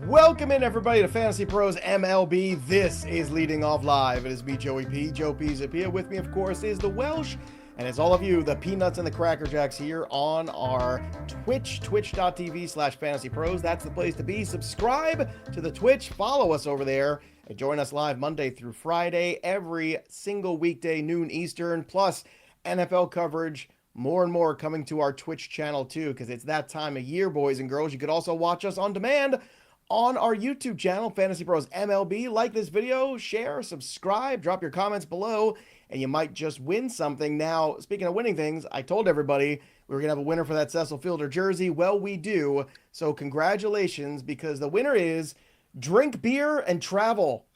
Welcome in, everybody, to Fantasy Pros MLB. This is Leading Off Live. It is me, Joey P. Joe P's up here. With me, of course, is the Welsh. And it's all of you, the Peanuts and the Cracker Jacks, here on our Twitch, twitch.tv/fantasypros. That's the place to be. Subscribe to the Twitch. Follow us over there. And join us live Monday through Friday, every single weekday, noon Eastern, plus NFL coverage. More and more coming to our Twitch channel, too, because it's that time of year, boys and girls. You could also watch us on demand on our YouTube channel, Fantasy Pros MLB. Like this video, share, subscribe, drop your comments below, and you might just win something. Now, speaking of winning things, I told everybody we were going to have a winner for that Cecil Fielder jersey. Well, we do. So congratulations, because the winner is Drink Beer and Travel.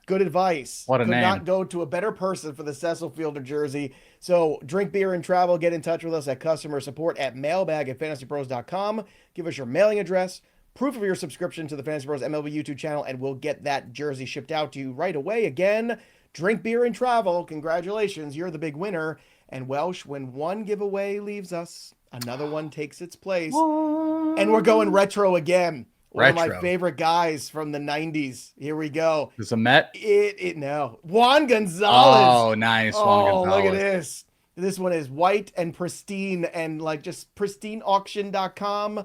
Good advice. What a name. Could not go to a better person for the Cecil Fielder jersey. So Drink Beer and Travel, get in touch with us at customer support at mailbag@fantasypros.com. Give us your mailing address, proof of your subscription to the Fantasy Pros MLB YouTube channel, and we'll get that jersey shipped out to you right away. Again, Drink Beer and Travel, congratulations, you're the big winner. And Welsh, when one giveaway leaves us, another one takes its place. And we're going retro again. One of my favorite guys from the 90s. Here we go. Is a Met? No. Juan Gonzalez. Oh, nice. Juan Gonzalez. Look at this. This one is white and pristine and like just pristineauction.com.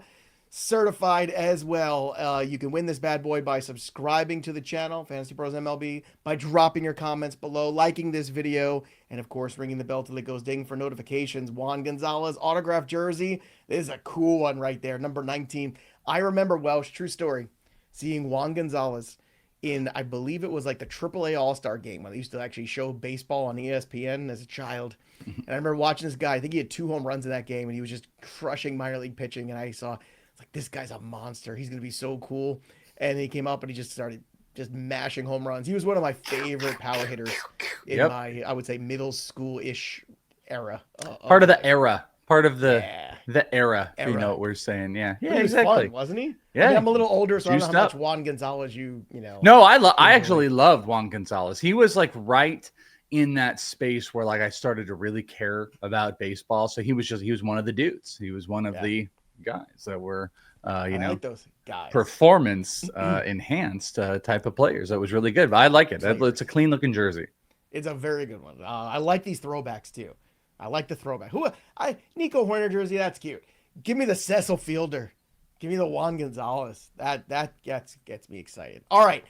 Certified as well. You can win this bad boy by subscribing to the channel, Fantasy Pros MLB, by dropping your comments below, liking this video, and of course ringing the bell till it goes ding for notifications. Juan Gonzalez autographed jersey. This is a cool one right there, number 19. I remember, Welsh, true story, seeing Juan Gonzalez in, I believe it was like the AAA All-Star game when they used to actually show baseball on ESPN as a child. And I remember watching this guy. I think he had 2 home runs in that game, and he was just crushing minor league pitching, and I saw, it's like, this guy's a monster. He's going to be so cool. And he came up and he just started just mashing home runs. He was one of my favorite power hitters in my, I would say, middle school-ish era. Part of the era. Part of the era, if you know what we're saying. Yeah, he was fun, wasn't he? Yeah. I mean, I'm a little older, so I don't know how much Juan Gonzalez you know. No, I actually loved Juan Gonzalez. He was like right in that space where like I started to really care about baseball. So he was one of the dudes. He was one of the guys that were like those guys. Performance enhanced type of players. That was really good. But I like it. It's a clean looking jersey. It's a very good one. I like these throwbacks too. I like the throwback. Nico Hoerner jersey, that's cute. Give me the Cecil Fielder. Give me the Juan Gonzalez. That gets me excited. All right.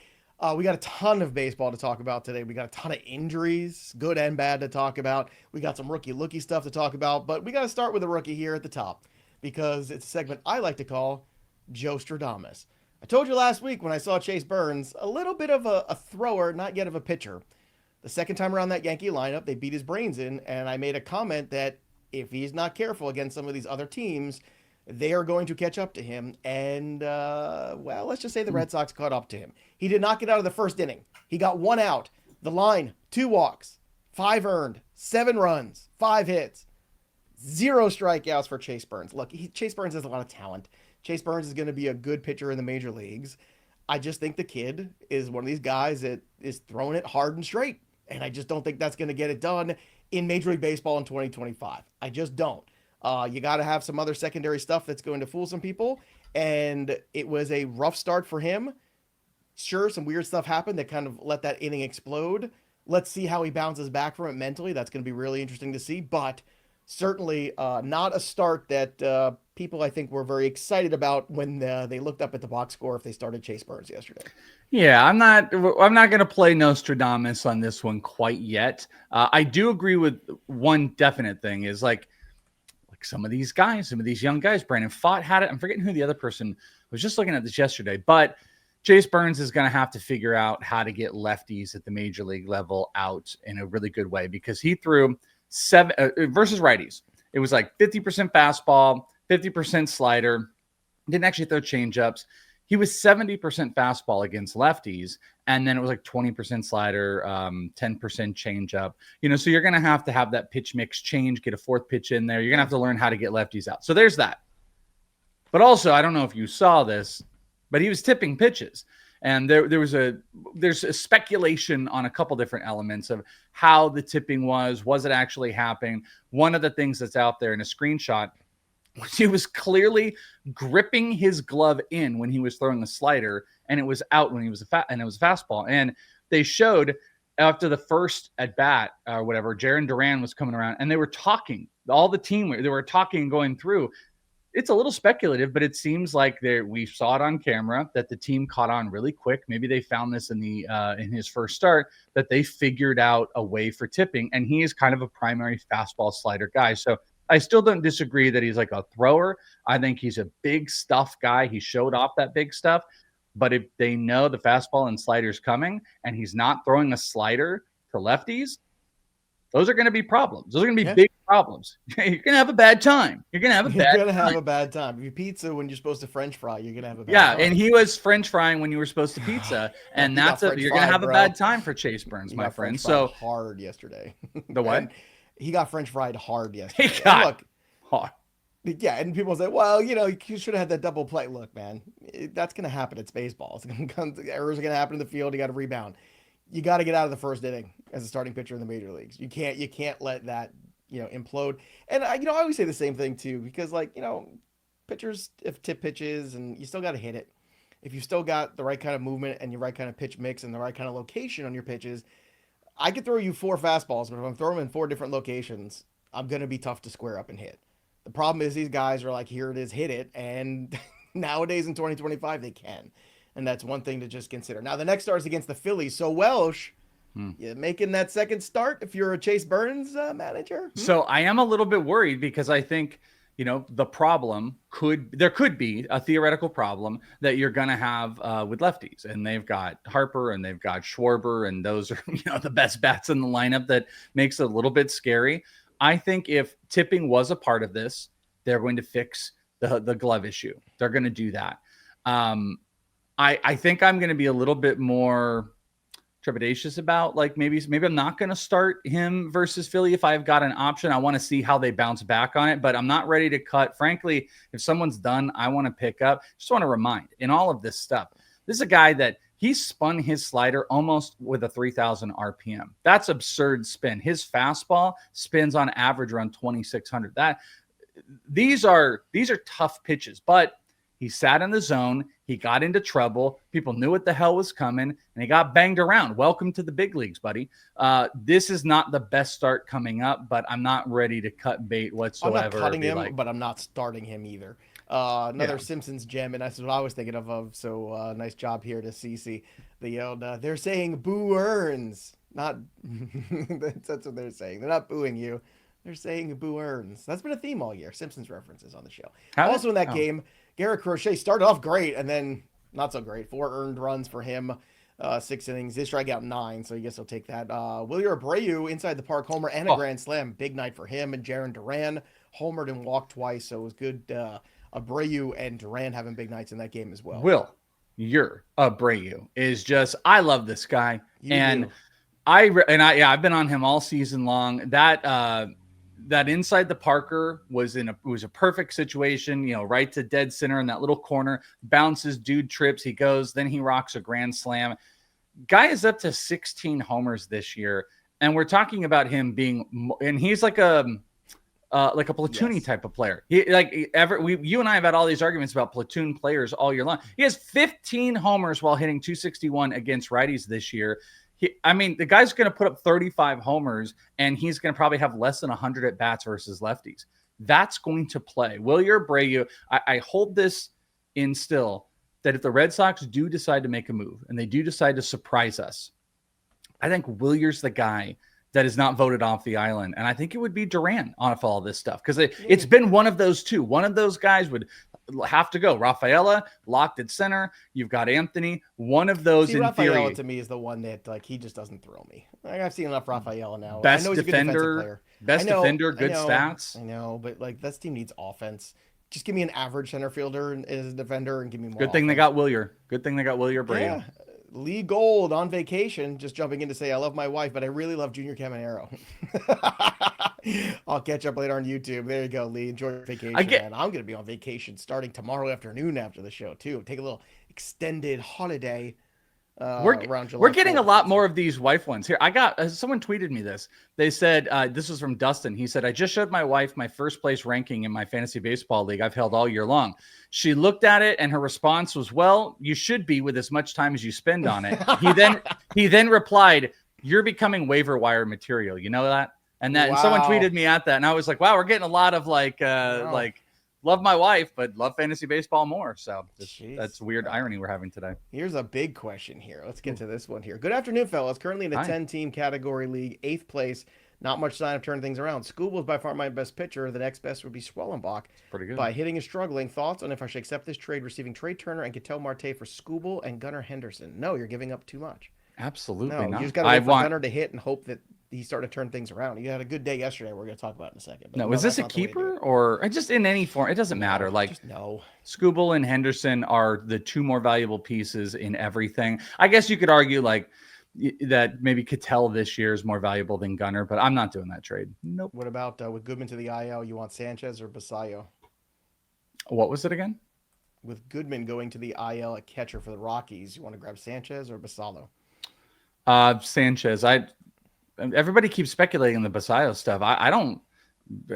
We got a ton of baseball to talk about today. We got a ton of injuries, good and bad, to talk about. We got some rookie stuff to talk about, but we got to start with a rookie here at the top because it's a segment I like to call Joe Stradamus. I told you last week when I saw Chase Burns, a little bit of a thrower, not yet of a pitcher. The second time around that Yankee lineup, they beat his brains in, and I made a comment that if he's not careful against some of these other teams, they are going to catch up to him. And, well, let's just say the Red Sox caught up to him. He did not get out of the first inning. He got 1 out. The line, 2 walks, 5 earned, 7 runs, 5 hits, 0 strikeouts for Chase Burns. Look, Chase Burns has a lot of talent. Chase Burns is going to be a good pitcher in the major leagues. I just think the kid is one of these guys that is throwing it hard and straight. And I just don't think that's going to get it done in Major League Baseball in 2025. I just don't. You got to have some other secondary stuff that's going to fool some people. And it was a rough start for him. Sure, some weird stuff happened that kind of let that inning explode. Let's see how he bounces back from it mentally. That's going to be really interesting to see. But certainly not a start that people, I think, were very excited about when they looked up at the box score if they started Chase Burns yesterday. Yeah, I'm not going to play Nostradamus on this one quite yet. I do agree with one definite thing is like some of these guys, some of these young guys, Brandon Pfaadt had it. I'm forgetting who the other person was just looking at this yesterday, but Chase Burns is going to have to figure out how to get lefties at the major league level out in a really good way because he threw 7 versus righties. It was like 50% fastball, 50% slider. Didn't actually throw changeups. He was 70% fastball against lefties, and then it was like 20% slider, 10% changeup. So you're going to have that pitch mix change, get a 4th pitch in there. You're going to have to learn how to get lefties out. So there's that. But also, I don't know if you saw this, but he was tipping pitches. And there's a speculation on a couple different elements of how the tipping was it actually happening? One of the things that's out there in a screenshot He was clearly gripping his glove in when he was throwing the slider, and it was out when he was and it was a fastball. And they showed after the first at bat or whatever, Jarren Durran was coming around, and they were talking. All the team, they were talking and going through. It's a little speculative, but it seems like we saw it on camera that the team caught on really quick. Maybe they found this in his first start, that they figured out a way for tipping, and he is kind of a primary fastball slider guy. So I still don't disagree that he's like a thrower. I think he's a big stuff guy. He showed off that big stuff. But if they know the fastball and slider's coming and he's not throwing a slider to lefties, those are going to be problems. Those are going to be big problems. You're going to have a bad time. You're going to have a bad time. If you pizza when you're supposed to French fry, you're going to have a bad time. Yeah, and he was French frying when you were supposed to pizza, and you're going to have a bad time for Chase Burns, my friend. So hard yesterday. The what? He got French fried hard yesterday. He got hard. Yeah, and people say, well, you should have had that double play. Look, man, that's going to happen. It's baseball. Errors are going to happen in the field. You got to rebound. You got to get out of the first inning as a starting pitcher in the major leagues. You can't let that, implode. And I always say the same thing too, because pitchers, if tip pitches and you still got to hit it, if you still got the right kind of movement and your right kind of pitch mix and the right kind of location on your pitches, I could throw you 4 fastballs, but if I'm throwing them in 4 different locations, I'm going to be tough to square up and hit. The problem is these guys are like, here it is, hit it. And nowadays in 2025, they can. And that's one thing to just consider. Now, the next start is against the Phillies. So Welsh, you making that second start if you're a Chase Burns manager? So I am a little bit worried because I think, the problem there could be a theoretical problem that you're going to have with lefties. And they've got Harper and they've got Schwarber. And those are, the best bats in the lineup. That makes it a little bit scary. I think if tipping was a part of this, they're going to fix the glove issue. They're going to do that. I think I'm going to be a little bit more trepidatious about maybe I'm not going to start him versus Philly. If I've got an option, I want to see how they bounce back on it, but I'm not ready to cut. Frankly, if someone's done, I want to pick up. Just want to remind in all of this stuff, this is a guy that he spun his slider almost with a 3,000 RPM. That's absurd spin. His fastball spins on average around 2,600. These are tough pitches, but he sat in the zone. He got into trouble. People knew what the hell was coming, and he got banged around. Welcome to the big leagues, buddy. This is not the best start coming up, but I'm not ready to cut bait whatsoever. I'm not cutting him, but I'm not starting him either. Another Simpsons gem, and that's what I was thinking of. So nice job here to CC. They yelled, they're saying boo earns. Not that's what they're saying. They're not booing you. They're saying boo earns. That's been a theme all year. Simpsons references on the show. Also in that game, Garrett Crochet started off great and then not so great. 4 earned runs for him, 6 innings. They strike out 9, so I guess I'll take that. Wilyer Abreu inside the park homer and a grand slam. Big night for him. And Jarren Durran homered and walked twice, so it was good. Abreu and Durran having big nights in that game as well. Wilyer Abreu is just, I love this guy. I've been on him all season long. That inside the Parker was a perfect situation, right to dead center in that little corner, bounces, dude trips, he goes, then he rocks a grand slam. Guy is up to 16 homers this year. And we're talking about him being, and he's like a platoony type of player. You and I have had all these arguments about platoon players all year long. He has 15 homers while hitting 261 against righties this year. The guy's going to put up 35 homers, and he's going to probably have less than 100 at bats versus lefties. That's going to play. Wilyer Abreu, I hold this in still that if the Red Sox do decide to make a move and they do decide to surprise us, I think Wilyer's the guy that is not voted off the island. And I think it would be Durran on all this stuff because it's been one of those two. One of those guys would have to go. Rafaela locked at center. You've got Anthony. One of those in Rafaela theory. To me is the one that he just doesn't throw me. I've seen enough Rafaela now. Best I know he's defender, good stats. I know, but this team needs offense. Just give me an average center fielder as a defender and give me more. Good thing they got Wilyer. Good thing they got Wilyer Abreu. Yeah. Lee Gold on vacation, just jumping in to say I love my wife, but I really love Junior Caminero. I'll catch up later on YouTube. There you go, Lee. Enjoy your vacation, man. I'm going to be on vacation starting tomorrow afternoon after the show, too. Take a little extended holiday. around We're July getting a 4th. lot more of these wife ones here. I got someone tweeted me this. They said this was from Dustin. He said, I just showed my wife my first place ranking in my fantasy baseball league I've held all year long. She looked at it and her response was, well, you should be with as much time as you spend on it. He then replied, you're becoming waiver wire material. You know that? And someone tweeted me at that, and I was like, wow, we're getting a lot of like love my wife, but love fantasy baseball more. So that's weird irony we're having today. Here's a big question here. Let's get to this one here. Good afternoon, fellas. Currently in a 10-team category league, 8th place. Not much sign of turning things around. Skubal is by far my best pitcher. The next best would be Swellenbach. Pretty good. By hitting and struggling. Thoughts on if I should accept this trade, receiving Trey Turner and Ketel Marte for Skubal and Gunnar Henderson? No, you're giving up too much. Absolutely no, not. You just got to wait for Gunnar to hit and hope that he's starting to turn things around. You had a good day yesterday. We're going to talk about it in a second. No, is this a keeper or just in any form? It doesn't matter. Like, no. Skubal and Henderson are the two more valuable pieces in everything. I guess you could argue like that maybe Ketel this year is more valuable than Gunnar, but I'm not doing that trade. Nope. What about with Goodman to the IL? You want Sanchez or Basallo? What was it again? With Goodman going to the IL at catcher for the Rockies, you want to grab Sanchez or Basallo? Sanchez. Everybody keeps speculating the Basallo stuff. I don't.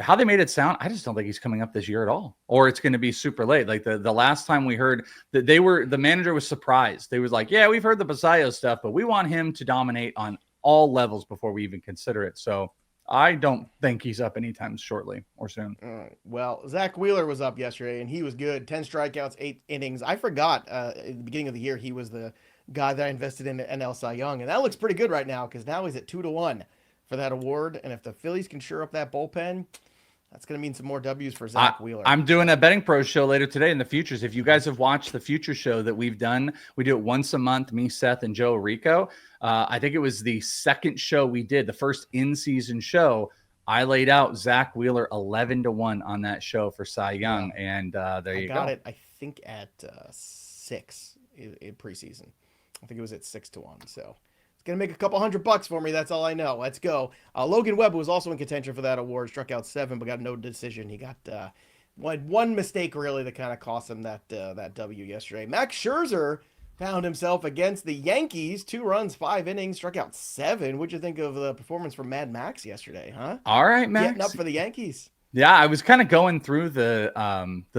How they made it sound, I just don't think he's coming up this year at all, or it's going to be super late. Like the last time we heard that the manager was surprised. They was like, yeah, we've heard the Basallo stuff, but we want him to dominate on all levels before we even consider it. So I don't think he's up anytime shortly or soon. Well, Zack Wheeler was up yesterday and he was good. 10 strikeouts, 8 innings. I forgot at the beginning of the year, he was the guy that I invested in NL Cy Young. And that looks pretty good right now because now he's at 2-1 for that award. And if the Phillies can shore up that bullpen, that's going to mean some more W's for Zack Wheeler. I'm doing a betting pros show later today in the futures. If you guys have watched the future show that we've done, we do it once a month, me, Seth, and Joe Rico. I think it was the second show we did, the first in-season show. I laid out Zack Wheeler 11-1 on that show for Cy Young. Yeah. And there you go. I got it, I think, at 6 in preseason. I think it was at 6-1. So it's going to make a couple $100 for me. That's all I know. Let's go. Logan Webb was also in contention for that award. Struck out 7, but got no decision. He got one mistake, really, that kind of cost him that W yesterday. Max Scherzer found himself against the Yankees. 2 runs, 5 innings, struck out 7. What'd you think of the performance from Mad Max yesterday, huh? All right, Max. Getting up for the Yankees. Yeah, I was kind of going through the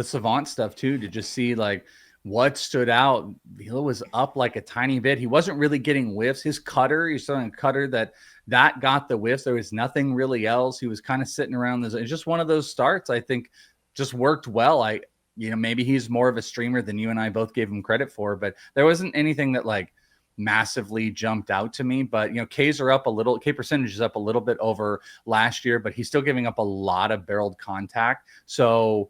Savant stuff, too, to just see, like, what stood out. Vila was up like a tiny bit. He wasn't really getting whiffs. His cutter, he's throwing a cutter that got the whiffs. There was nothing really else. He was kind of sitting around. It's just one of those starts, I think, just worked well. Maybe he's more of a streamer than you and I both gave him credit for, but there wasn't anything that like massively jumped out to me. But, Ks are up a little. K percentage is up a little bit over last year, but he's still giving up a lot of barreled contact. So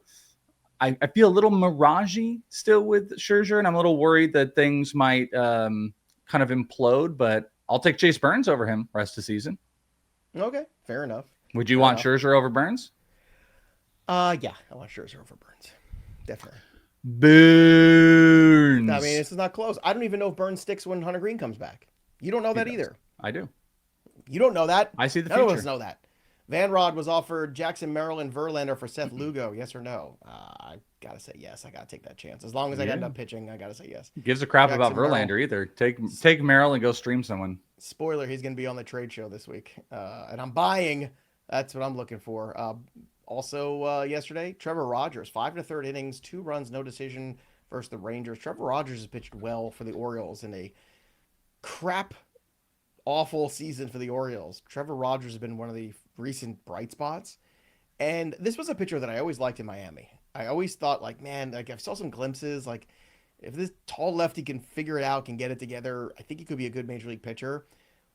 I feel a little mirage-y still with Scherzer, and I'm a little worried that things might kind of implode, but I'll take Chase Burns over him rest of the season. Okay, fair enough. Would you want Scherzer over Burns? Yeah, I want Scherzer over Burns. Definitely. Burns. I mean, this is not close. I don't even know if Burns sticks when Hunter Green comes back. You don't know that either. I do. You don't know that. I see the future. None of us know that. Van Rod was offered Jackson Merrill and Verlander for Seth Lugo. Yes or no? I got to say yes. I got to take that chance. As long as I end up pitching, I got to say yes. Gives a crap about Verlander either. Take Merrill and go stream someone. Spoiler, he's going to be on the trade show this week. And I'm buying. That's what I'm looking for. Also, yesterday, Trevor Rogers, 5 1/3 innings, 2 runs, no decision versus the Rangers. Trevor Rogers has pitched well for the Orioles in a awful season for the Orioles. Trevor Rogers has been one of the recent bright spots. And this was a pitcher that I always liked in Miami. I always thought, I saw some glimpses. Like, if this tall lefty can figure it out, can get it together, I think he could be a good major league pitcher.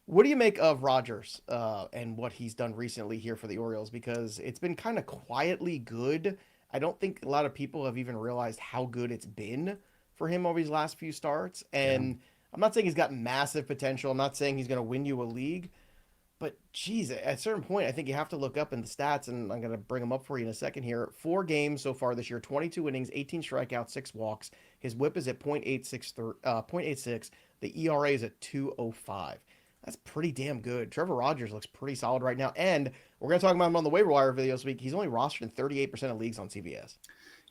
What do you make of Rogers and what he's done recently here for the Orioles? Because it's been kind of quietly good. I don't think a lot of people have even realized how good it's been for him over his last few starts. And I'm not saying he's got massive potential. I'm not saying he's going to win you a league. But, geez, at a certain point, I think you have to look up in the stats, and I'm going to bring them up for you in a second here. 4 games so far this year, 22 innings, 18 strikeouts, 6 walks. His whip is at .86. The ERA is at 2.05. That's pretty damn good. Trevor Rogers looks pretty solid right now. And we're going to talk about him on the waiver wire video this week. He's only rostered in 38% of leagues on CBS.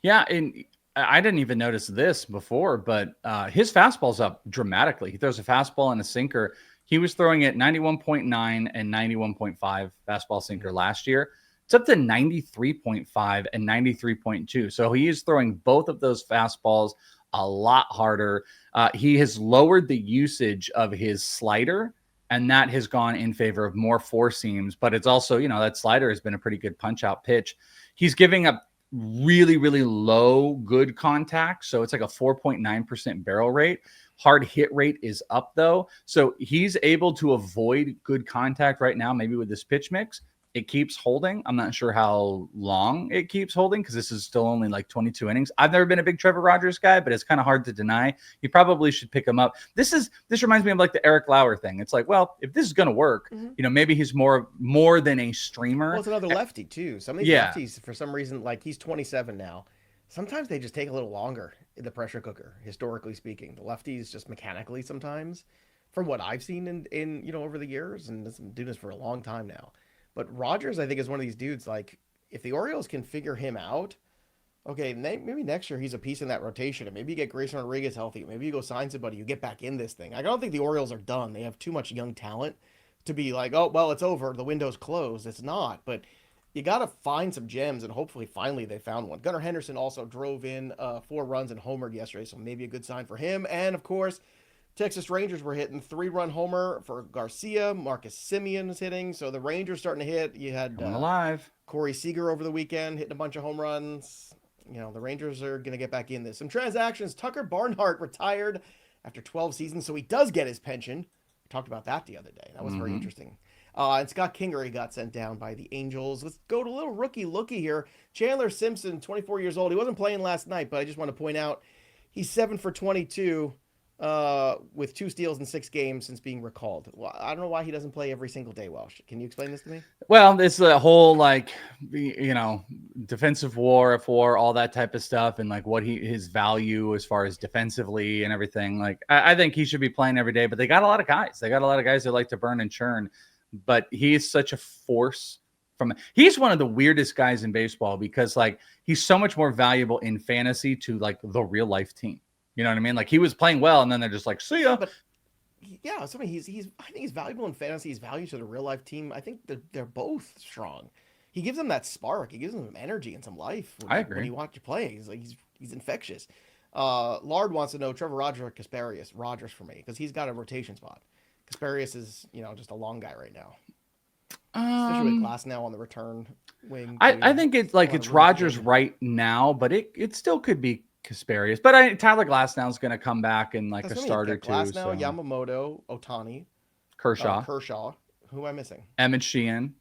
Yeah, and I didn't even notice this before, but his fastball's up dramatically. He throws a fastball and a sinker. He was throwing at 91.9 and 91.5 fastball sinker last year. It's up to 93.5 and 93.2. So he is throwing both of those fastballs a lot harder. He has lowered the usage of his slider, and that has gone in favor of more four seams. But it's also, that slider has been a pretty good punch out pitch. He's giving up really, really low good contact. So it's like a 4.9% barrel rate. Hard hit rate is up though. So he's able to avoid good contact right now, maybe with this pitch mix. It keeps holding. I'm not sure how long it keeps holding because this is still only like 22 innings. I've never been a big Trevor Rogers guy, but it's kind of hard to deny. You probably should pick him up. This reminds me of like the Erick Lauer thing. It's like, well, if this is going to work, maybe he's more than a streamer. Well, it's another lefty too. Some of these lefties, for some reason, like he's 27 now. Sometimes they just take a little longer in the pressure cooker, historically speaking. The lefties just mechanically sometimes, from what I've seen in over the years, and I've been doing this for a long time now. But Rogers, I think, is one of these dudes, like, if the Orioles can figure him out, okay, maybe next year he's a piece in that rotation, and maybe you get Grayson Rodriguez healthy, maybe you go sign somebody, you get back in this thing. I don't think the Orioles are done. They have too much young talent to be like, oh, well, it's over, the window's closed. It's not, but you got to find some gems, and hopefully, finally, they found one. Gunnar Henderson also drove in 4 runs and homered yesterday, so maybe a good sign for him. And, of course, Texas Rangers were hitting 3-run homer for Garcia. Marcus Semien is hitting. So the Rangers starting to hit. You had alive. Corey Seager over the weekend hitting a bunch of home runs. The Rangers are going to get back in this. Some transactions. Tucker Barnhart retired after 12 seasons, so he does get his pension. We talked about that the other day. That was very interesting. And Scott Kingery got sent down by the Angels. Let's go to a little rookie here. Chandler Simpson, 24 years old. He wasn't playing last night, but I just want to point out he's 7 for 22. With 2 steals in 6 games since being recalled. Well, I don't know why he doesn't play every single day, Welsh. Can you explain this to me? Well, it's the whole defensive war, all that type of stuff, and like what his value as far as defensively and everything. Like I think he should be playing every day, but they got a lot of guys. They got a lot of guys that like to burn and churn, but he is such a force. He's one of the weirdest guys in baseball because like he's so much more valuable in fantasy to like the real life team. You know what I mean? Like he was playing well, and then they're just like, "See ya." But yeah, I think he's valuable in fantasy. He's valuable to the real life team. I think they're both strong. He gives them that spark. He gives them some energy and some life. I agree. When you watch you play, he's infectious. Lard wants to know Trevor Rogers or Kasparius. Rogers for me because he's got a rotation spot. Kasparius is just a long guy right now. Especially with Glass now on the return wing. I think it's Rogers right now, but it still could be Kasparius, but Tyler Glasnow is going to come back in like a starter too. Glasnow, so. Yamamoto, Ohtani, Kershaw. Who am I missing? Emmett Sheehan,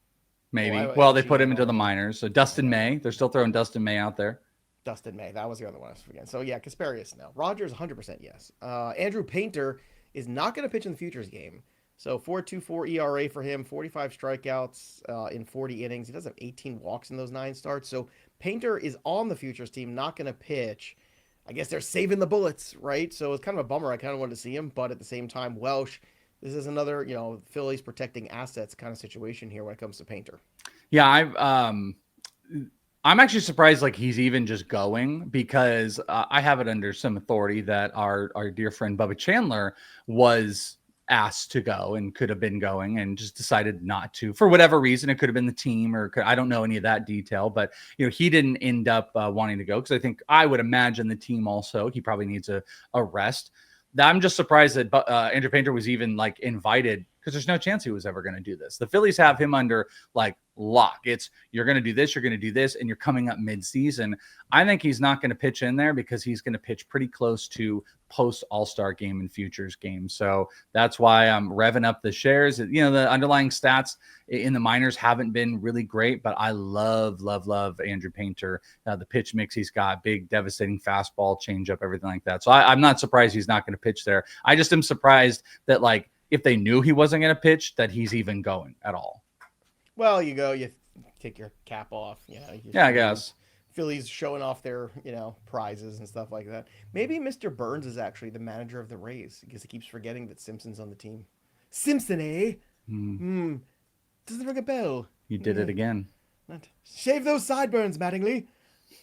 maybe. They put him into the minors. So Dustin May, they're still throwing Dustin May out there. Dustin May, that was the other one I was forgetting. So yeah, Kasparius now. Rogers, 100% yes. Andrew Painter is not going to pitch in the Futures game. So 4.24 ERA for him, 45 strikeouts in 40 innings. He does have 18 walks in those 9 starts. So Painter is on the Futures team, not going to pitch. I guess they're saving the bullets, right? So it's kind of a bummer. I kind of wanted to see him, but at the same time, Welsh, this is another, Phillies protecting assets kind of situation here when it comes to Painter. Yeah, I'm actually surprised like he's even just going because I have it under some authority that our dear friend Bubba Chandler was asked to go and could have been going and just decided not to for whatever reason. It could have been the team or I don't know any of that detail, but he didn't end up wanting to go because I would imagine the team also, he probably needs a rest. I'm just surprised that Andrew Painter was even like invited because there's no chance he was ever going to do this. The Phillies have him under like lock. It's you're going to do this, and you're coming up mid-season. I think he's not going to pitch in there because he's going to pitch pretty close to post All-Star game and Futures game. So that's why I'm revving up the shares. The underlying stats in the minors haven't been really great, but I love Andrew Painter. The pitch mix he's got, big, devastating fastball, changeup, everything like that. So I'm not surprised he's not going to pitch there. I just am surprised that like if they knew he wasn't going to pitch, that he's even going at all. Well, you take your cap off. I guess. Phillies showing off their, prizes and stuff like that. Maybe Mr. Burns is actually the manager of the Rays because he keeps forgetting that Simpson's on the team. Simpson, eh? Doesn't ring a bell. You did it again. Shave those sideburns, Mattingly.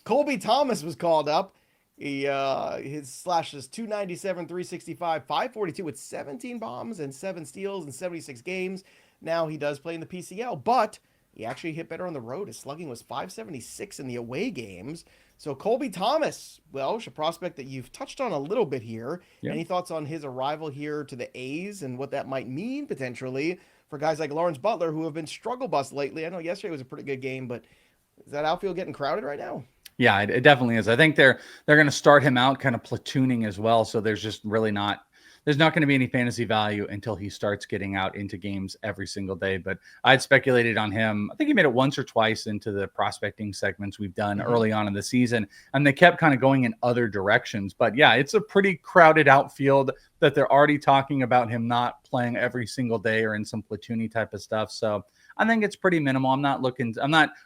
Colby Thomas was called up. His slash is 297, 365, 542 with 17 bombs and 7 steals in 76 games. Now he does play in the PCL, but he actually hit better on the road. His slugging was 576 in the away games. So Colby Thomas, Welsh, a prospect that you've touched on a little bit here. Yep. Any thoughts on his arrival here to the A's and what that might mean potentially for guys like Lawrence Butler who have been struggle bus lately? I know yesterday was a pretty good game, but is that outfield getting crowded right now? Yeah, it definitely is. I think they're going to start him out kind of platooning as well. So there's just really there's not going to be any fantasy value until he starts getting out into games every single day. But I'd speculated on him. I think he made it once or twice into the prospecting segments we've done early on in the season, and they kept kind of going in other directions. But yeah, it's a pretty crowded outfield that they're already talking about him not playing every single day or in some platoony type of stuff. So I think it's pretty minimal. I'm not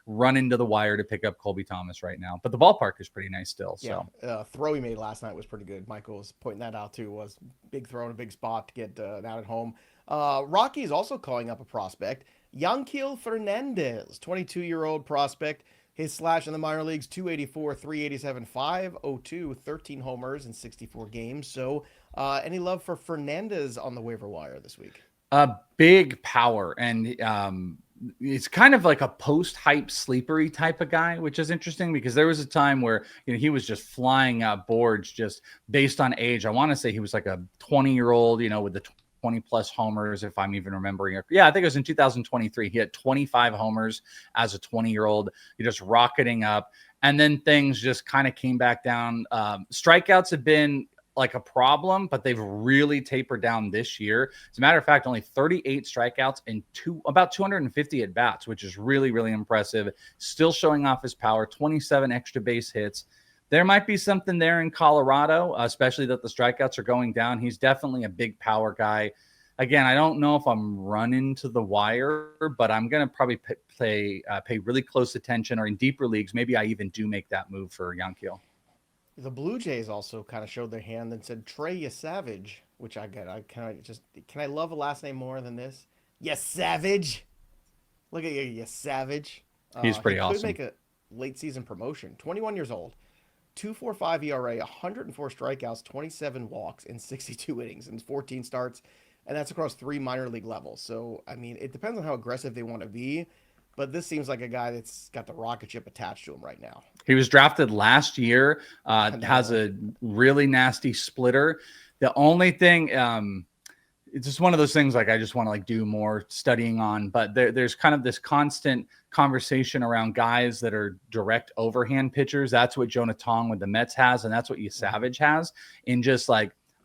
running to the wire to pick up Colby Thomas right now, but the ballpark is pretty nice still. So throw he made last night was pretty good. Michael was pointing that out too. Was big throw in a big spot to get out at home. Rocky is also calling up a prospect, Yanquiel Fernandez, 22-year-old prospect. His slash in the minor leagues, 284, 387, 502, 13 homers in 64 games. So any love for Fernandez on the waiver wire this week? Big power, and it's kind of like a post-hype sleepery type of guy, which is interesting because there was a time where he was just flying out boards just based on age. I want to say he was like a 20-year-old, with the 20 plus homers, if I'm even remembering it. Yeah, I think it was in 2023. He had 25 homers as a 20-year-old. He just rocketing up, and then things just kind of came back down. Strikeouts have been like a problem, but they've really tapered down this year. As a matter of fact, only 38 strikeouts and about 250 at bats, which is really, really impressive. Still showing off his power, 27 extra base hits. There might be something there in Colorado, especially that the strikeouts are going down. He's definitely a big power guy. Again, I don't know if I'm running to the wire, but I'm going to probably pay really close attention, or in deeper leagues, maybe I even do make that move for Yanquiel. The Blue Jays also kind of showed their hand and said Trey Savage, which I get. Can I love a last name more than this? Savage. Look at you Savage. He's pretty awesome. Could make a late season promotion. 21 years old, 2.45 ERA, 104 strikeouts, 27 walks in 62 innings and 14 starts, and that's across 3 minor league levels. So I mean, it depends on how aggressive they want to be. But this seems like a guy that's got the rocket ship attached to him right now. He was drafted last year, has a really nasty splitter. The only thing, it's just one of those things like I just want to do more studying on. But there's kind of this constant conversation around guys that are direct overhand pitchers. That's what Jonah Tong with the Mets has, and that's what Savage has in just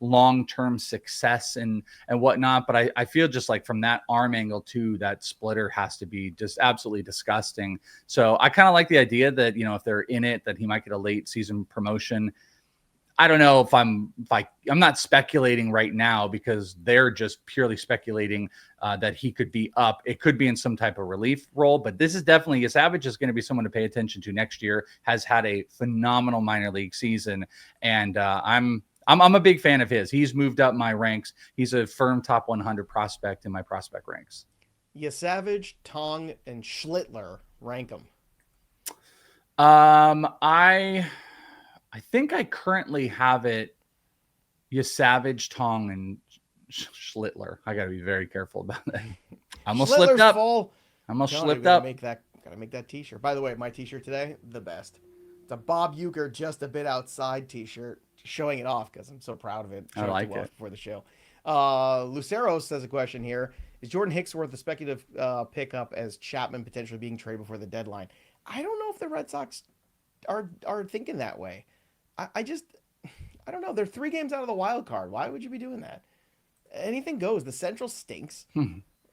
long-term success and whatnot. But I feel just from that arm angle too, that splitter has to be just absolutely disgusting. So I kind of like the idea that, if they're in it, that he might get a late season promotion. I don't know if I'm not speculating right now because they're just purely speculating that he could be up. It could be in some type of relief role, but this is definitely Savage is going to be someone to pay attention to next year. Has had a phenomenal minor league season, and I'm a big fan of his. He's moved up my ranks. He's a firm top 100 prospect in my prospect ranks. Savage, Tong, and Schlittler, rank them. I think I currently have it. Savage, Tong, and Schlittler. I got to be very careful about that. I almost slipped up. Gotta make that t-shirt. By the way, my t-shirt today, the best. It's a Bob Uecker just a bit outside t-shirt. Showing it off because I'm so proud of it. I like it. Before the show. Lucero says a question here. Is Jordan Hicks worth the speculative pickup as Chapman potentially being traded before the deadline? I don't know if the Red Sox are thinking that way. I don't know. They're 3 games out of the wild card. Why would you be doing that? Anything goes. The Central stinks.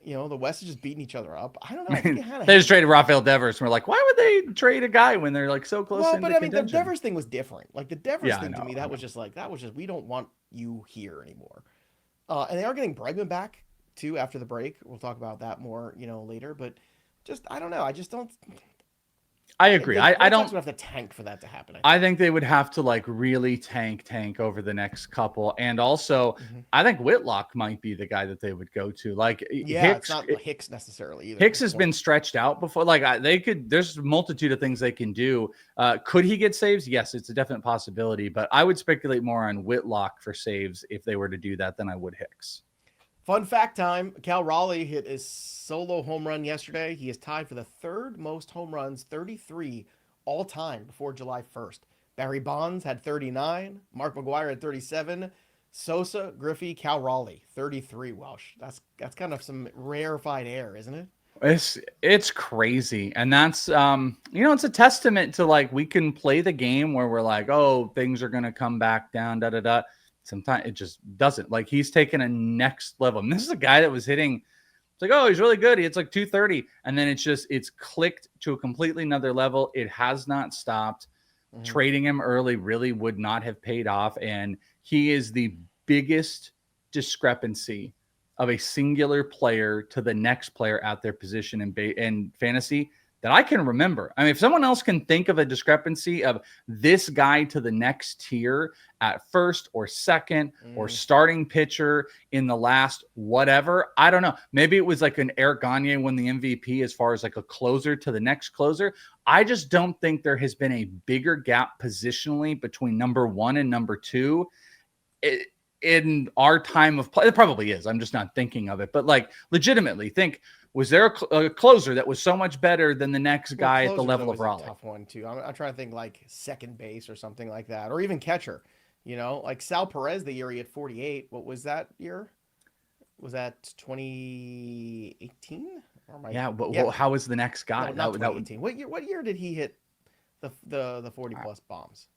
The West is just beating each other up. I don't know. They just traded Rafael Devers, and we're like, why would they trade a guy when they're so close? Well, but I mean, the Devers thing was different. The Devers thing to me, that was just we don't want you here anymore. And they are getting Bregman back too after the break. We'll talk about that more, later. But just I don't know. I just don't. I agree. The I Red Sox don't. would have to tank for that to happen. I think they would have to like really tank over the next couple. And also, I think Whitlock might be the guy that they would go to. Like Yeah, it's not Hicks necessarily either. Hicks has been stretched out before. Like they could, there's a multitude of things they can do. Could he get saves? Yes, it's a definite possibility. But I would speculate more on Whitlock for saves if they were to do that than I would Hicks. Fun fact time. Cal Raleigh hit his solo home run yesterday. He is tied for the third most home runs, 33 all time before July 1st. Barry Bonds had 39. Mark McGwire had 37. Sosa, Griffey, Cal Raleigh, 33 Welsh. That's kind of some rarefied air, isn't it? It's crazy. And that's it's a testament to like we can play the game where we're like, oh, things are gonna come back down, da da da. Sometimes it just doesn't. Like he's taken a next level. And this is a guy that was hitting, it's like, oh, he's really good. It's like 230. And then it's clicked to a completely another level. It has not stopped. Mm-hmm. Trading him early really would not have paid off. And he is the biggest discrepancy of a singular player to the next player at their position in fantasy that I can remember. I mean, if someone else can think of a discrepancy of this guy to the next tier at first or second or starting pitcher in the last whatever, I don't know. Maybe it was like an Erick Gagne won the MVP as far as like a closer to the next closer. I just don't think there has been a bigger gap positionally between number one and number two in our time of play. It probably is. I'm just not thinking of it. But like legitimately think, was there a closer that was so much better than the next guy at the level of Raleigh? Tough one too. I'm trying to think like second base or something like that, or even catcher. Like Sal Perez the year he had 48. What was that year? Was that 2018? Well, how was the next guy? No, not 2018. What year did he hit the 40 plus bombs?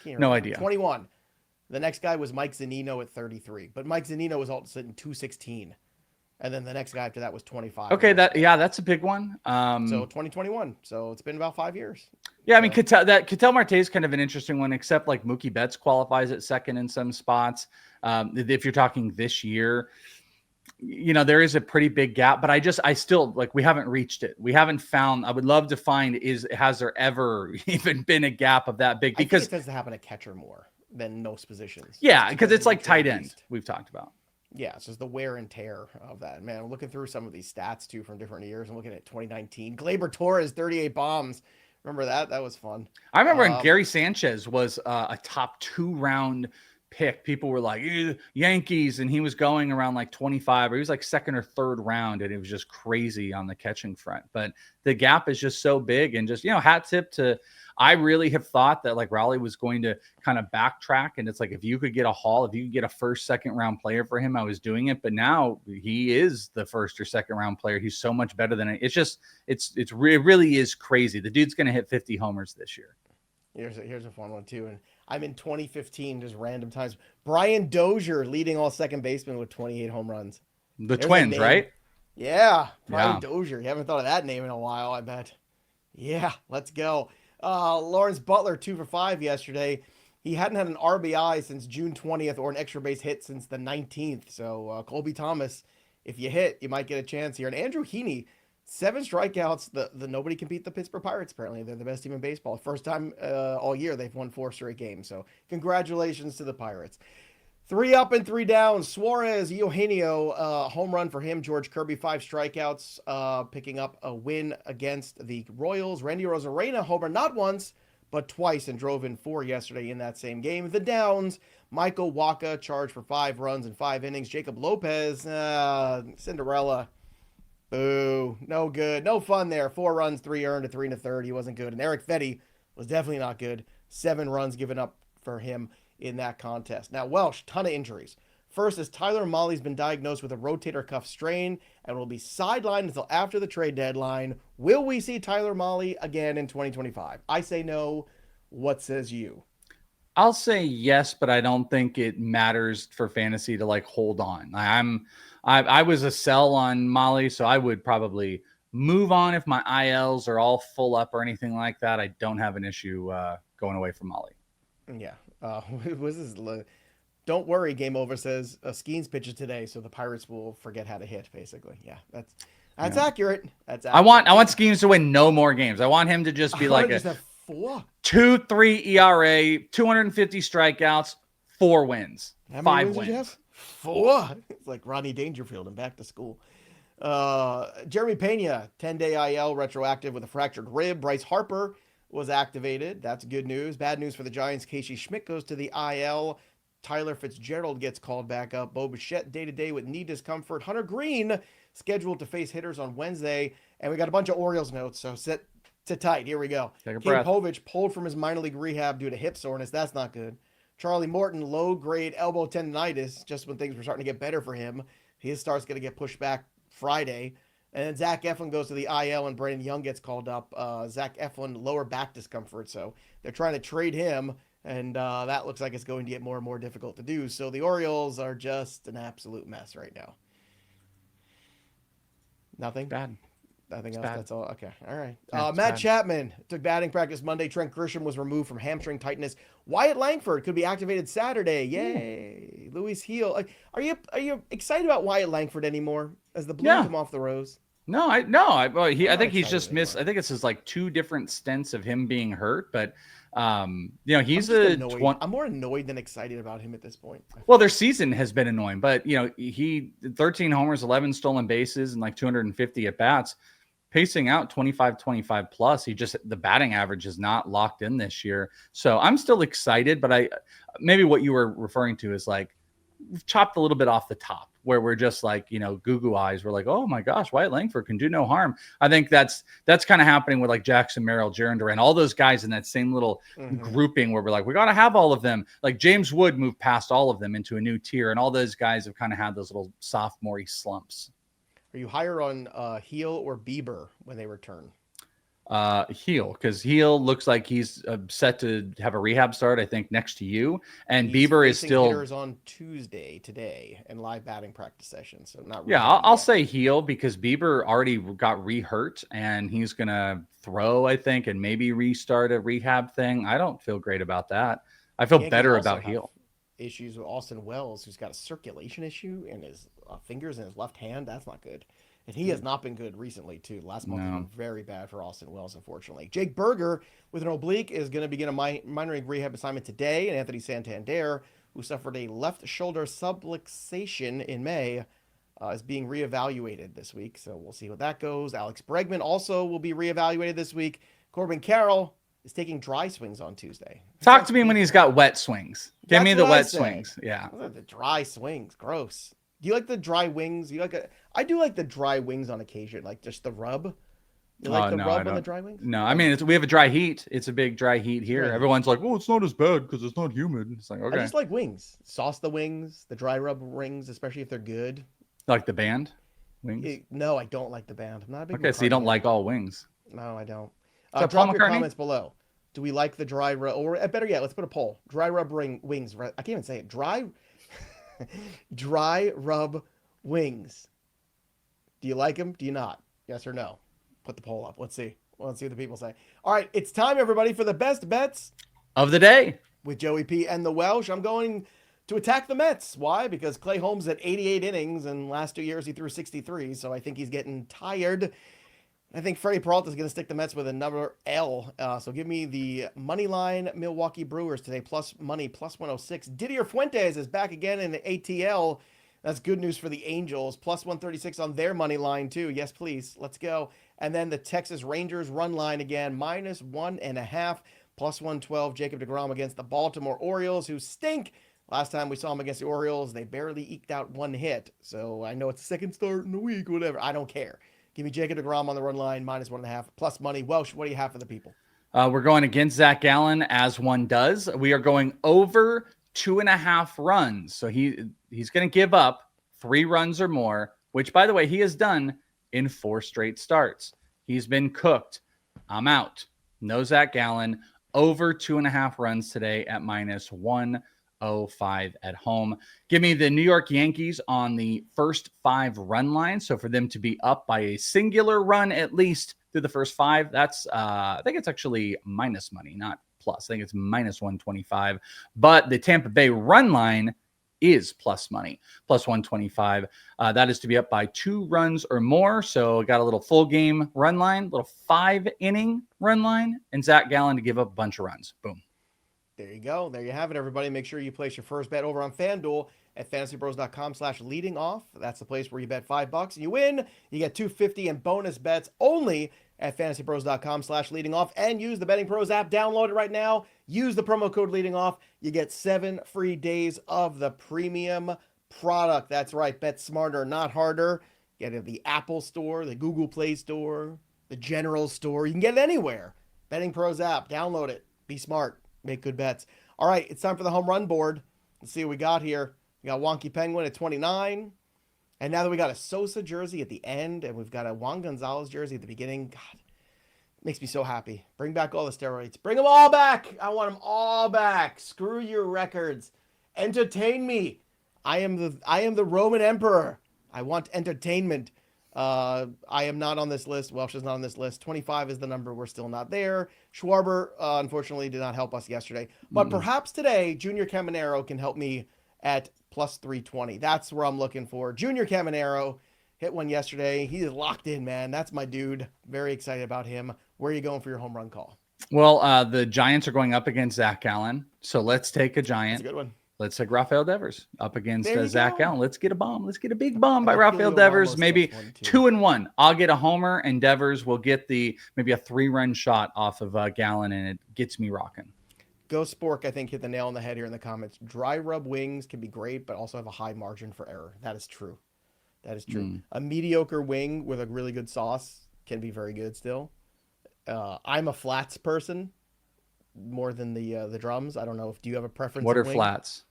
No idea. 21. The next guy was Mike Zunino at 33, but Mike Zunino was also in 216. And then the next guy after that was 25. Okay, that's a big one. So 2021. So it's been about 5 years. Yeah, I mean, Ketel Marte is kind of an interesting one, except like Mookie Betts qualifies at second in some spots. If you're talking this year, there is a pretty big gap, but I still like, we haven't reached it. We haven't found, I would love to find has there ever even been a gap of that big? Because it tends to happen at catcher more than most positions. Yeah, because it's like tight end we've talked about. Yeah, it's just the wear and tear of that. Man, I'm looking through some of these stats, too, from different years. I'm looking at 2019. Gleyber Torres, 38 bombs. Remember that? That was fun. I remember when Gary Sanchez was a top 2-round pick. People were like, Yankees, and he was going around like 25, or he was like second or third round, and it was just crazy on the catching front. But the gap is just so big, and just, hat tip to, I really have thought that like Raleigh was going to kind of backtrack, and it's like, if you could get a first, second round player for him, I was doing it. But now he is the first or second round player. He's so much better than it. It's just, it really is crazy. The dude's going to hit 50 homers this year. Here's a fun one too. And I'm in 2015, just random times. Brian Dozier leading all second basemen with 28 home runs. There's Twins, right? Yeah. Brian Dozier. You haven't thought of that name in a while, I bet. Yeah, let's go. Lawrence Butler, 2 for 5 yesterday. He hadn't had an RBI since June 20th or an extra base hit since the 19th. So Colby Thomas, if you hit, you might get a chance here. And Andrew Heaney, 7 strikeouts. The nobody can beat the Pittsburgh Pirates. Apparently, they're the best team in baseball. First time all year they've won 4 straight games. So congratulations to the Pirates. 3 up and 3 down. Suarez, Eugenio, home run for him. George Kirby, 5 strikeouts, picking up a win against the Royals. Randy Arozarena, homer not once, but twice, and drove in 4 yesterday in that same game. The downs, Michael Wacha, charged for 5 runs in 5 innings. Jacob Lopez, Cinderella. Boo. No good. No fun there. 4 runs, 3 earned, a 3 1/3. He wasn't good. And Erick Fedde was definitely not good. 7 runs given up for him in that contest. Now, Welsh, ton of injuries. First, as Tyler Mahley's been diagnosed with a rotator cuff strain and will be sidelined until after the trade deadline. Will we see Tyler Mahley again in 2025? I say no. What says you? I'll say yes, but I don't think it matters for fantasy to like hold on. I was a sell on Mahley, so I would probably move on if my ILs are all full up or anything like that. I don't have an issue going away from Mahley. Yeah. Don't worry, Game Over says Skeens pitches today, so the Pirates will forget how to hit, basically. Yeah, That's accurate. That's I accurate. want Schemes to win no more games. I want him to just be like just have 4. 2.3 ERA, 250 strikeouts, 4 wins, How many 5 wins. wins. Did you have? 4. It's like Rodney Dangerfield and back to school. Jeremy Pena, 10-day IL retroactive with a fractured rib. Bryce Harper was activated. That's good news. Bad news for the Giants. Casey Schmidt goes to the IL. Tyler Fitzgerald gets called back up. Bo Bichette day-to-day with knee discomfort. Hunter Green scheduled to face hitters on Wednesday. And we got a bunch of Orioles notes, so sit tight. Here we go. Take a King breath. Povich pulled from his minor league rehab due to hip soreness. That's not good. Charlie Morton, low-grade elbow tendonitis, just when things were starting to get better for him. His start's going to get pushed back Friday. And then Zach Eflin goes to the IL and Brandon Young gets called up. Zach Eflin, lower back discomfort. So they're trying to trade him, and that looks like it's going to get more and more difficult to do. So the Orioles are just an absolute mess right now. Nothing? Bad. Nothing else? bad. That's all? Okay. All right. Yeah, Matt bad. Chapman took batting practice Monday. Trent Grisham was removed from hamstring tightness. Wyatt Langford could be activated Saturday. Yay. Luis Heel. Are you excited about Wyatt Langford anymore as the Blues come off the Rose? No, I think he's just excited missed. anymore. I think it's just like 2 different stints of him being hurt, but he's annoyed. I'm more annoyed than excited about him at this point. Well, their season has been annoying, but he 13 homers, 11 stolen bases, and like 250 at bats, pacing out 25 plus. The batting average is not locked in this year. So I'm still excited, but maybe what you were referring to is like we've chopped a little bit off the top where we're just like, goo eyes. We're like, oh my gosh, Wyatt Langford can do no harm. I think that's kind of happening with like Jackson Merrill, Jarren Durran, all those guys in that same little grouping where we're like, we got to have all of them. Like James Wood moved past all of them into a new tier, and all those guys have kind of had those little sophomore slumps. Are you higher on Heel or Bieber when they return? Heel, because Heel looks like he's set to have a rehab start, I think, next to you. And He's Bieber is facing still hitters on Tuesday today and live batting practice session. So not really. Yeah, I'll say Heel because Bieber already got re-hurt and he's gonna throw, I think, and maybe restart a rehab thing. I don't feel great about that. I feel Yankees better also about have Heel. Issues with Austin Wells, who's got a circulation issue in his fingers in his left hand. That's not good. And he has not been good recently, too. Last month has been very bad for Austin Wells, unfortunately. Jake Berger, with an oblique, is going to begin a minor league rehab assignment today. And Anthony Santander, who suffered a left shoulder subluxation in May, is being reevaluated this week. So we'll see how that goes. Alex Bregman also will be reevaluated this week. Corbin Carroll is taking dry swings on Tuesday. Talk to me when he's got wet swings. Give me the what I wet say. swings. Yeah. The dry swings, gross. Do you like the dry wings? I do like the dry wings on occasion, like just the rub. You like the rub on the dry wings? No, I mean we have a dry heat. It's a big dry heat here. Right. Everyone's like, "Oh, it's not as bad because it's not humid." It's like, okay. I just like wings. Sauce the wings, the dry rub wings, especially if they're good. Like the band wings. No, I don't like the band. I'm not a big. Okay, so you don't like all wings. No, I don't. Is that Drop Paul your McCartney? comments below. Do we like the dry rub? Or better yet, let's put a poll. Dry rub wings. I can't even say it. Dry rub wings. Do you like them? Do you not? Yes or no? Put the poll up. Let's see. Let's see what the people say. All right, it's time, everybody, for the best bets Of the day. with Joey P and the Welsh. I'm going to attack the Mets. Why? Because Clay Holmes at 88 innings, and last 2 years he threw 63, so I think he's getting tired. I think Freddie Peralta is going to stick the Mets with another L. So give me the money line Milwaukee Brewers today, plus money, plus 106. Didier Fuentes is back again in the ATL. That's good news for the Angels. Plus 136 on their money line, too. Yes, please. Let's go. And then the Texas Rangers run line again, minus 1.5, plus 112. Jacob deGrom against the Baltimore Orioles, who stink. Last time we saw them against the Orioles, they barely eked out 1 hit. So I know it's the second start in the week, whatever. I don't care. Give me Jacob deGrom on the run line, minus 1.5, plus money. Welsh, what do you have for the people? We're going against Zach Gallen, as one does. We are going over 2.5 runs. So he's going to give up 3 runs or more, which, by the way, he has done in 4 straight starts. He's been cooked. I'm out. No Zach Gallen. Over 2.5 runs today at minus 105 at home. Give me the New York Yankees on the first 5 run line. So for them to be up by a singular run at least through the first 5, that's I think it's actually minus money, not plus. I think it's minus 125. But the Tampa Bay run line is plus money, plus 125. That is to be up by 2 runs or more. So got a little full game run line, little 5-inning run line, and Zach Gallen to give up a bunch of runs. Boom. There you go. There you have it, everybody. Make sure you place your first bet over on FanDuel at fantasypros.com/leading off. That's the place where you bet $5 and you win. You get $250 in bonus bets only at fantasypros.com/leading off, and use the Betting Pros app. Download it right now. Use the promo code leading off. You get 7 free days of the premium product. That's right. Bet smarter, not harder. Get it at the Apple Store, the Google Play Store, the General Store. You can get it anywhere. Betting Pros app. Download it. Be smart. Make good bets. All right, it's time for the home run board. Let's see what we got here. We got Wonky Penguin at 29. And now that we got a Sosa jersey at the end, and we've got a Juan Gonzalez jersey at the beginning, God, makes me so happy. Bring back all the steroids. Bring them all back. I want them all back. Screw your records. Entertain me. I am the Roman Emperor. I want entertainment. I am not on this list. Welsh is not on this list. 25 is the number. We're still not there. Schwarber, unfortunately, did not help us yesterday. But perhaps today, Junior Caminero can help me at plus 320. That's where I'm looking for. Junior Caminero hit one yesterday. He is locked in, man. That's my dude. Very excited about him. Where are you going for your home run call? Well, the Giants are going up against Zach Gallen. So let's take a Giant. That's a good one. Let's take Rafael Devers up against Zach Gallen. Let's get a bomb. Let's get a big bomb by Rafael Eugenio Devers. Maybe 2-1. I'll get a homer, and Devers will get maybe a 3-run shot off of Gallen, and it gets me rocking. Ghost Spork, I think, hit the nail on the head here in the comments. Dry rub wings can be great, but also have a high margin for error. That is true. That is true. A mediocre wing with a really good sauce can be very good still. I'm a flats person more than the drums. I don't know if do you have a preference? What are flats?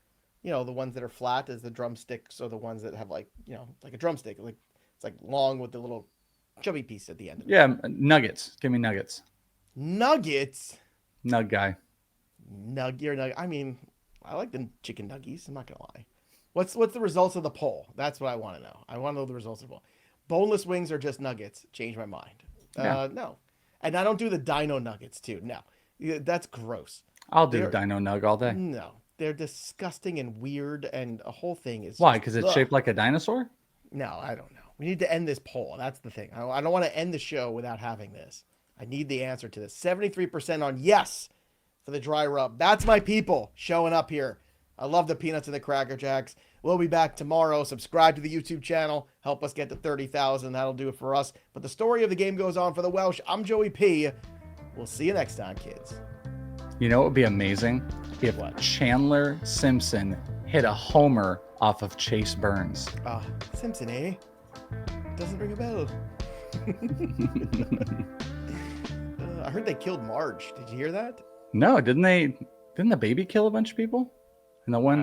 You know, the ones that are flat as the drumsticks, or the ones that have like a drumstick, like it's like long with the little chubby piece at the end. Yeah, nuggets. Give me nuggets. Nuggets. Nug guy. Nugget. I mean, I like the chicken nuggies. I'm not gonna lie. What's the results of the poll? That's what I want to know. I want to know the results of the poll. Boneless wings are just nuggets. Change my mind. Yeah. No, and I don't do the dino nuggets too. No, that's gross. I'll do dino nug all day. No. They're disgusting and weird, and a whole thing is why? Because it's shaped like a dinosaur? No, I don't know. We need to end this poll. That's the thing. I don't want to end the show without having this. I need the answer to this. 73% on yes for the dry rub. That's my people showing up here. I love the peanuts and the Cracker Jacks. We'll be back tomorrow. Subscribe to the YouTube channel. Help us get to 30,000. That'll do it for us. But the story of the game goes on for the Welsh. I'm Joey P. We'll see you next time, kids. You know what would be amazing? If Chandler Simpson hit a homer off of Chase Burns. Simpson, eh? Doesn't ring a bell. I heard they killed Marge. Did you hear that? No, didn't the baby kill a bunch of people? And the one